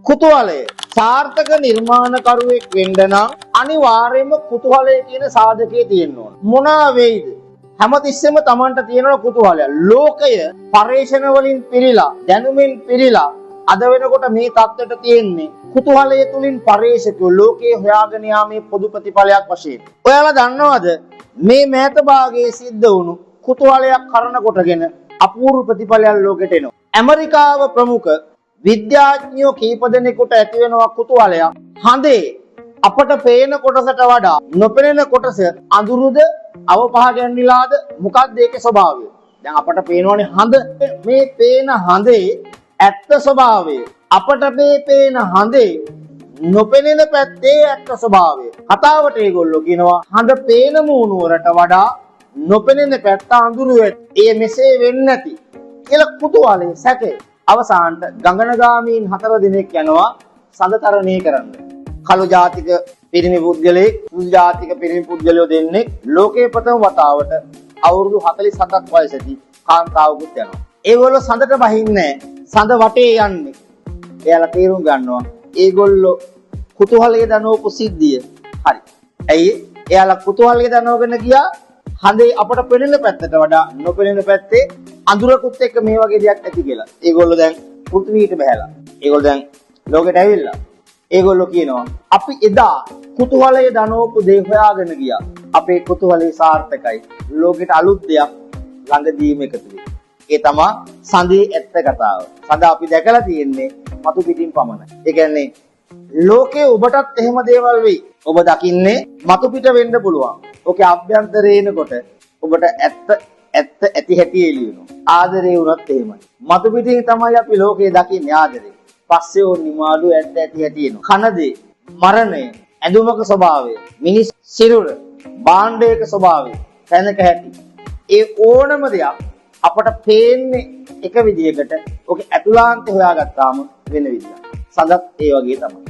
කුතුහලය සාර්ථක නිර්මාණකරුවෙක් වෙන්න නම් අනිවාර්යයෙන්ම කුතුහලය කියන සාධකයේ තියෙන්න ඕන. මොනවා වෙයිද? හැමතිස්සෙම Tamanට තියෙන කුතුහලය. ලෝකය පරේක්ෂණ වලින් පිරීලා, දැනුමින් පිරීලා අද වෙනකොට මේ தත්ත්වයට තියෙන්නේ කුතුහලය තුලින් පරේක්ෂකයෝ ලෝකයේ හොයාගෙන යාමේ පොදු ප්‍රතිඵලයක් වශයෙන්. ඔයාලා දන්නවද මේ මෑත භාගයේ සිද්ධ වුණු කුතුහලයක් කරන කොටගෙන අපූර්ව ප්‍රතිඵලයක් ලෝකෙට එනවා. ඇමරිකාව ප්‍රමුඛ විද්‍යාඥයෝ කීප දෙනෙකුට ඇති වෙනවා කුතුහලයක්. හඳේ අපට පේන කොටසට වඩා නොපෙනෙන කොටස අඳුරුද අවපහ ගැන්විලාද මොකක්ද ඒකේ ස්වභාවය? දැන් අපට පේනවනේ හඳ. මේ පේන හඳේ ඇත්ත ස්වභාවය අපට මේ පේන හඳේ නොපෙනෙන පැත්තේ ඇත්ත ස්වභාවය. කතාවට ඒගොල්ලෝ කියනවා හඳ පේන මූණුවරට වඩා නොපෙනෙන පැත්ත අඳුරු ඒ මෙසේ වෙන්නේ නැති කියලා කුතුහලයේ සැකේ. අවසානට ගංගනගාමීන් 4 දිනක් යනවා සඳතරණය කරන්න. කළු ජාතික පිරිමි පුද්ගලයෙක්, සුදු ජාතික පිරිමි පුද්ගලයෝ දෙන්නෙක් ලෝකයේ ප්‍රථම වතාවට අවුරුදු 47ක් වයසදී කාන්තාවකුත් යනවා. ඒගොල්ලෝ සඳට බහින්නේ සඳ වටේ යන්නේ. එයාලා තීරුම් ගන්නවා ඒගොල්ලෝ කුතුහලයේ දනෝපු සිද්ධිය. හරි. ඇයි? එයාලා කුතුහලයේ දනවගෙන ගියා හඳේ අපට පෙනෙන පැත්තට වඩා නොපෙනෙන පැත්තේ අඳුරකුත් එක්ක මේ වගේ දෙයක් ඇති කියලා. ඒගොල්ලෝ දැන් පෘථිවියට බහැලා. ඒගොල්ලෝ දැන් ලෝකෙට ඇවිල්ලා. ඒගොල්ලෝ කියනවා අපි එදා කුතුහලයේ දනෝපු දේ හොයාගෙන ගියා. අපේ කුතුහලයේ සාර්ථකයි. ලෝකෙට අලුත් දෙයක් ළඟදීම එකතු වෙයි. ඒ තමයි සඳේ ඇත්ත කතාව. සඳ අපි දැකලා තියෙන්නේ මතු පිටින් පමණයි. ඒ කියන්නේ ලෝකේ ඔබටත් එහෙම දේවල් වෙයි. ඔබ දකින්නේ මතු පිට වෙන්න පුළුවන්. ඔකේ අභ්‍යන්තරේ එනකොට ඔබට ඇත්ත ඇති හැටි එළියනවා. ආදරේ වුණත් එහෙමයි. මතු පිටින් තමයි අපි ලෝකේ දකින්නේ ආදරේ. පස්සේ ඕ නිමාඩු ඇත්ත ඇති හැටි එනවා. කනදේ මරණය, ඇඳුමක ස්වභාවය, මිනිස් සිරුර, භාණ්ඩයක ස්වභාවය, තැනක හැටි. ඒ ඕනම දෙයක් අපට පේන්නේ එක විදියකට. ඔකේ ඇතුළාන්තය හොයාගත්තාම වෙන විදියක්. සඳත් ඒ වගේ තමයි.